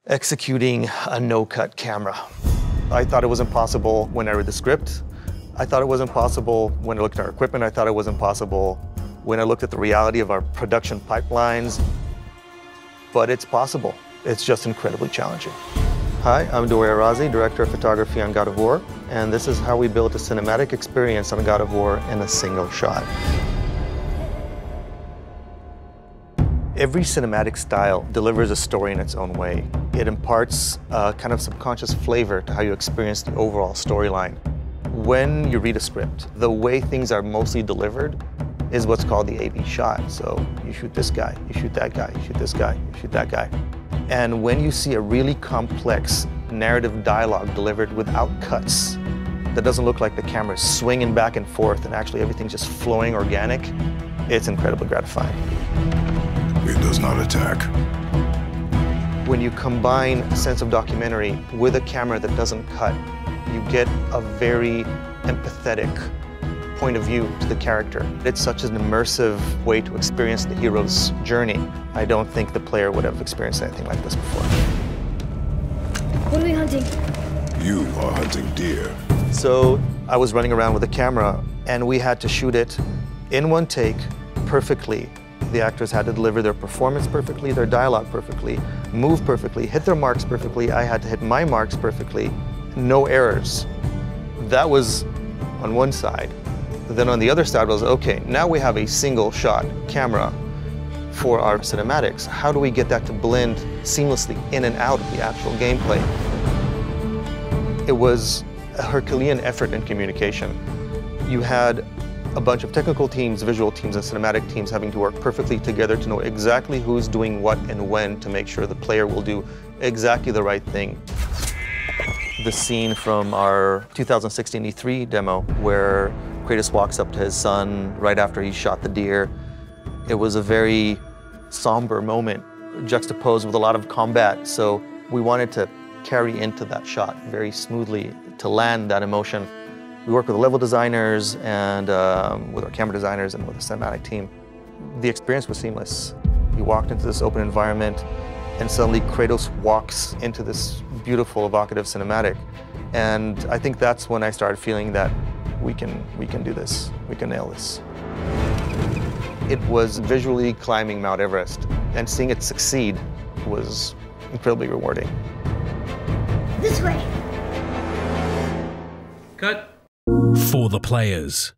executing a no-cut camera. I thought it was impossible when I read the script. I thought it was impossible when I looked at our equipment. I thought it was impossible when I looked at the reality of our production pipelines. But it's possible. It's just incredibly challenging. Hi, I'm Dori Arazi, Director of Photography on God of War, and this is how we built a cinematic experience on God of War in a single shot. Every cinematic style delivers a story in its own way. It imparts a kind of subconscious flavor to how you experience the overall storyline. When you read a script, the way things are mostly delivered is what's called the A-B shot. So you shoot this guy, you shoot that guy, you shoot this guy, you shoot that guy. And when you see a really complex narrative dialogue delivered without cuts, that doesn't look like the camera's swinging back and forth and actually everything's just flowing organic, it's incredibly gratifying. It does not attack. When you combine a sense of documentary with a camera that doesn't cut, you get a very empathetic point of view to the character. It's such an immersive way to experience the hero's journey. I don't think the player would have experienced anything like this before. What are we hunting? You are hunting deer. So I was running around with a camera and we had to shoot it in one take perfectly. The actors had to deliver their performance perfectly, their dialogue perfectly, move perfectly, hit their marks perfectly. I had to hit my marks perfectly, no errors. That was on one side. Then on the other side was, okay, now we have a single shot camera for our cinematics. How do we get that to blend seamlessly in and out of the actual gameplay? It was a Herculean effort in communication. You had a bunch of technical teams, visual teams, and cinematic teams having to work perfectly together to know exactly who's doing what and when to make sure the player will do exactly the right thing. The scene from our 2016 E3 demo where Kratos walks up to his son right after he shot the deer, it was a very somber moment, juxtaposed with a lot of combat, so we wanted to carry into that shot very smoothly to land that emotion. We worked with the level designers and with our camera designers and with the cinematic team. The experience was seamless. We walked into this open environment and suddenly Kratos walks into this beautiful, evocative cinematic. And I think that's when I started feeling that we can do this, we can nail this. It was visually climbing Mount Everest, and seeing it succeed was incredibly rewarding. This way. Cut. For the players.